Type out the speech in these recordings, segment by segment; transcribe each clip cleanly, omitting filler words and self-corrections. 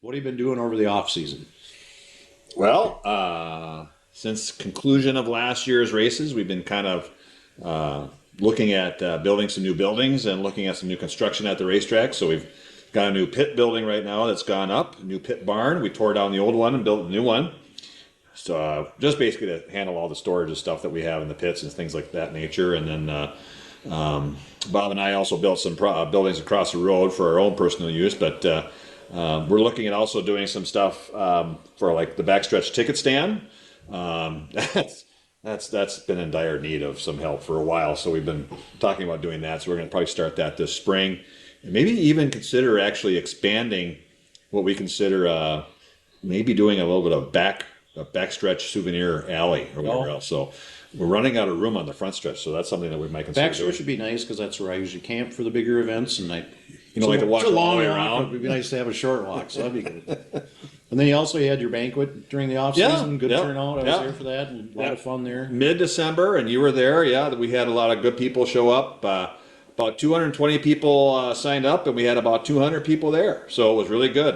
What have you been doing over the off season? Well, since conclusion of last year's races, we've been kind of looking at building some new buildings and looking at some new construction at the racetrack. So we've got a new pit building right now that's gone up, a new pit barn. We tore down the old one and built a new one. So just basically to handle all the storage of stuff that we have in the pits and things like that nature. And then Bob and I also built some buildings across the road for our own personal use, but we're looking at also doing some stuff for like the backstretch ticket stand. Um, that's that's been in dire need of some help for a while, so we've been talking about doing that. So we're going to probably start that this spring, and maybe even consider actually expanding what we consider maybe doing a little bit of a backstretch souvenir alley or whatever Oh, else. So we're running out of room on the front stretch, so that's something that we might consider Baxter doing. should be nice because that's where I usually camp for the bigger events, and You know, like to walk it's a all the long way walk. But around. it'd be nice to have a short walk, so that'd be good. And then you also had your banquet during the off Yeah, season. Good yeah, turnout. I was yeah. there for that, and a lot Yeah. of fun there. Mid-December, and you were there. Yeah, we had a lot of good people show up. About 220 people signed up, and we had about 200 people there. So it was really good.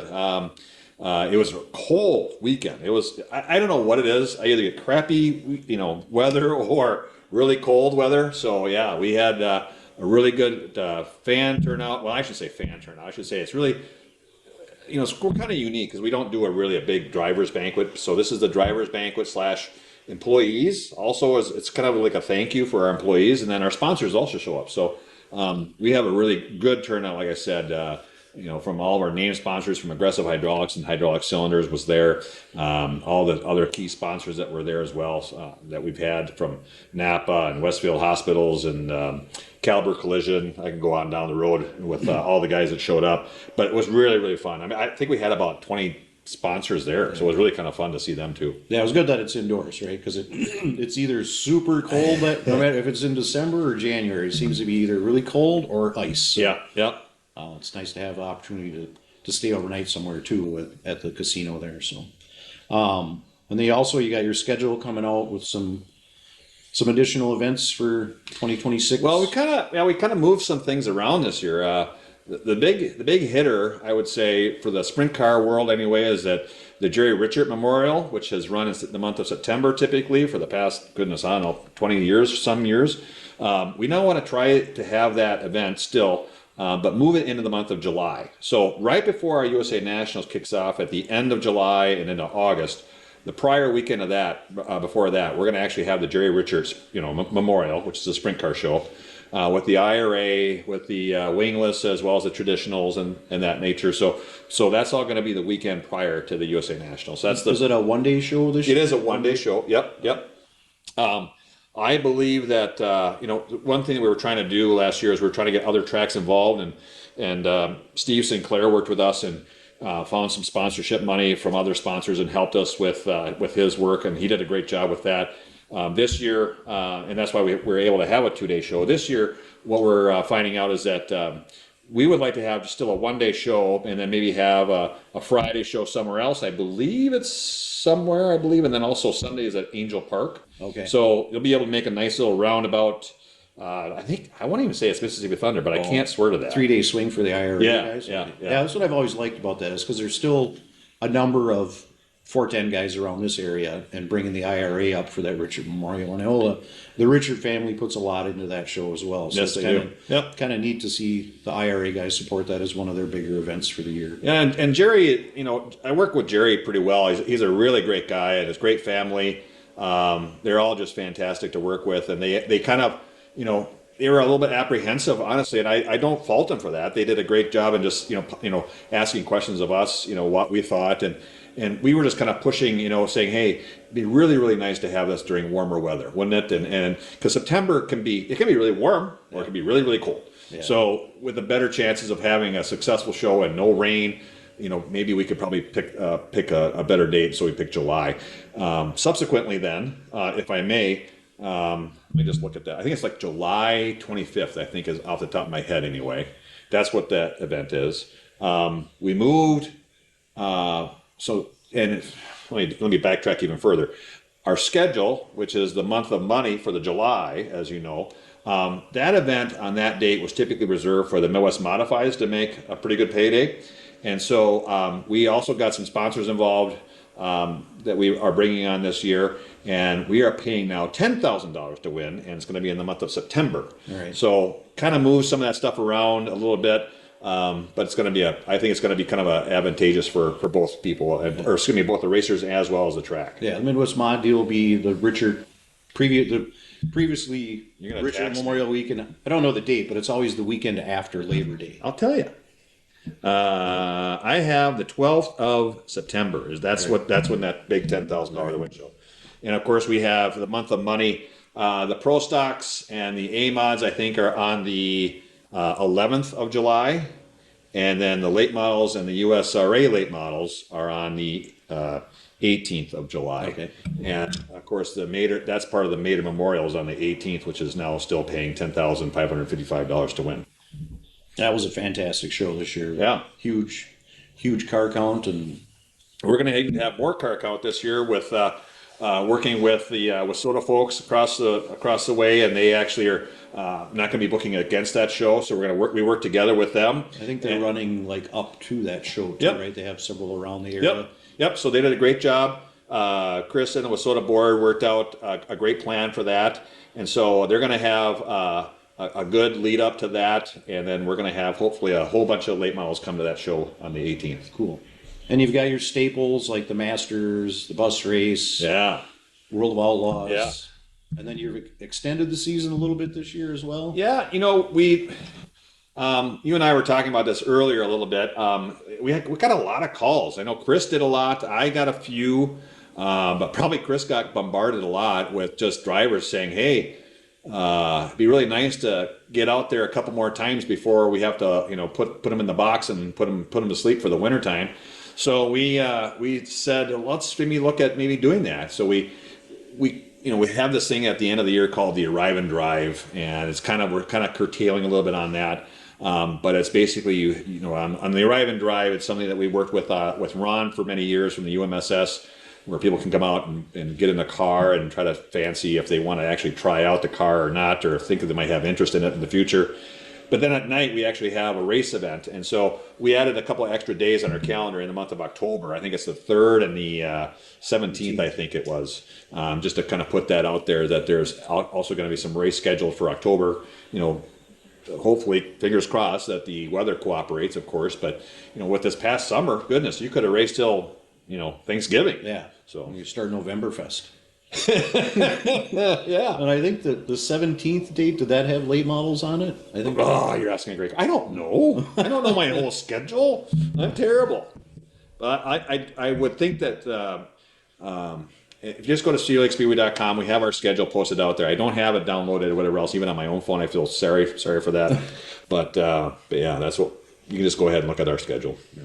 It was a cold weekend. It was, I don't know what it is. I either get crappy, weather or really cold weather. So yeah, we had a really good fan turnout. Well, I should say fan turnout. I should say it's really, we're kind of unique because we don't do a big driver's banquet. So this is the driver's banquet slash employees. Also, it's kind of like a thank you for our employees, and then our sponsors also show up. So we have a really good turnout. Like I said, from all of our name sponsors, from Aggressive Hydraulics and Hydraulic Cylinders was there. All the other key sponsors that were there as well that we've had from Napa and Westfield Hospitals and Caliber Collision. I can go on down the road with all the guys that showed up, but it was really, really fun. I mean, I think we had about 20 sponsors there, so it was really kind of fun to see them too. Yeah, it was good that it's indoors, right? Because it's either super cold, no matter if it's in December or January, it seems to be either really cold or ice. So, Yeah, yeah. it's nice to have the opportunity to stay overnight somewhere too at the casino there. So, and then you got your schedule coming out with some additional events for 2026. Well, we kind of moved some things around this year. The big hitter, I would say, for the sprint car world anyway, is that the Jerry Richert Memorial, which has run in the month of September typically for the past, goodness, I don't know, 20 years, some years. We now want to try to have that event still, but move it into the month of July. So right before our USA Nationals kicks off at the end of July and into August, the prior weekend of that, before that, we're going to actually have the Jerry Richards, Memorial, which is a sprint car show, with the IRA, with the wingless, as well as the traditionals and that nature. So that's all going to be the weekend prior to the USA Nationals. So that's is it a 1 day show this it year? is a 1 day show. Yep, yep. I believe that one thing that we were trying to do last year is we were trying to get other tracks involved, and Steve Sinclair worked with us and found some sponsorship money from other sponsors and helped us with his work, and he did a great job with that. This year, and that's why we were able to have a 2 day show. This year, what we're finding out is that we would like to have still a 1 day show and then maybe have a Friday show somewhere else. I believe it's somewhere, and then also Sundays at Angel Park. Okay. So you'll be able to make a nice little roundabout. I think I won't even say it's Mississippi Thunder, but I can't swear to that. 3 day swing for the IRA Yeah, guys. yeah, yeah. That's what I've always liked about that is because there's still a number of 410 guys around this area and bringing the IRA up for that Richard Memorial. And I know the Richard family puts a lot into that show as well. So Yes, it's they do. Yep. kind of neat to see the IRA guys support that as one of their bigger events for the year. Yeah, and Jerry, I work with Jerry pretty well. He's a really great guy and his great family. They're all just fantastic to work with, and they kind of, they were a little bit apprehensive, honestly, and I don't fault them for that. They did a great job in just asking questions of us, what we thought, and we were just kind of pushing, saying, hey, it'd be really, really nice to have this during warmer weather, wouldn't it? And because September can be really warm or it can be really, really cold. Yeah. So with the better chances of having a successful show and no rain, maybe we could probably pick a better date. So we picked July. Subsequently, then, if I may, let me just look at that. I think it's like July 25th. I think is off the top of my head anyway. That's what that event is. We moved. Let me backtrack even further. Our schedule, which is the month of money for the July, as you know, that event on that date was typically reserved for the Midwest Modifieds to make a pretty good payday. And so we also got some sponsors involved that we are bringing on this year, and we are paying now $10,000 to win, and it's going to be in the month of September. All right. So kind of move some of that stuff around a little bit, but it's going to be I think it's going to be kind of advantageous for both people, or excuse me, both the racers as well as the track. Yeah, the Midwest Mod deal will be the previously You're gonna Richard tax me. Memorial Weekend. I don't know the date, but it's always the weekend after Labor Day. I'll tell you. I have the 12th of September. That's when that big $10,000 win show. And of course, we have the month of money. The Pro Stocks and the A Mods, I think, are on the 11th of July, and then the late models and the USRA late models are on the 18th of July. Okay. And of course, that's part of the Mater Memorials on the 18th, which is now still paying $10,555 to win. That was a fantastic show this year. Yeah. Huge car count, and We're going to even have more car count this year with working with the with Soda folks across the way, and they actually are not going to be booking against that show. So we work together with them. I think they're running like up to that show too, Yep. right? They have several around the area. Yep. So they did a great job. Chris and the Wasota board worked out a great plan for that, and so they're going to have a good lead up to that, and then we're going to have hopefully a whole bunch of late models come to that show on the 18th. Cool. And you've got your staples like the Masters, the bus race, Yeah. World of Outlaws. Yeah. And then you've extended the season a little bit this year as well. Yeah, we, you and I were talking about this earlier a little bit. We got a lot of calls. I know Chris did a lot. I got a few, but probably Chris got bombarded a lot with just drivers saying, "Hey, it'd be really nice to get out there a couple more times before we have to, put them in the box and put them to sleep for the wintertime." So we said, let's maybe look at maybe doing that. So we have this thing at the end of the year called the Arrive and Drive, and we're kind of curtailing a little bit on that. But it's basically, on the Arrive and Drive, it's something that we worked with Ron for many years from the UMSS, where people can come out and get in a car and try to fancy if they want to actually try out the car or not, or think that they might have interest in it in the future. But then at night, we actually have a race event. And so we added a couple of extra days on our calendar in the month of October. I think it's the 3rd and the 17th, I think it was, just to kind of put that out there, that there's also going to be some race scheduled for October. Hopefully, fingers crossed that the weather cooperates, of course. But, with this past summer, goodness, you could have raced till, Thanksgiving. Yeah. So you start Novemberfest. yeah. And I think that the 17th date, did that have late models on it? I think. Oh, you're asking a great. I don't know. I don't know my whole schedule. I'm terrible. But I would think that if you just go to cedarlakespeedway.com, we have our schedule posted out there. I don't have it downloaded or whatever else. Even on my own phone, I feel sorry for that. But yeah, that's what you can just go ahead and look at our schedule. Yeah.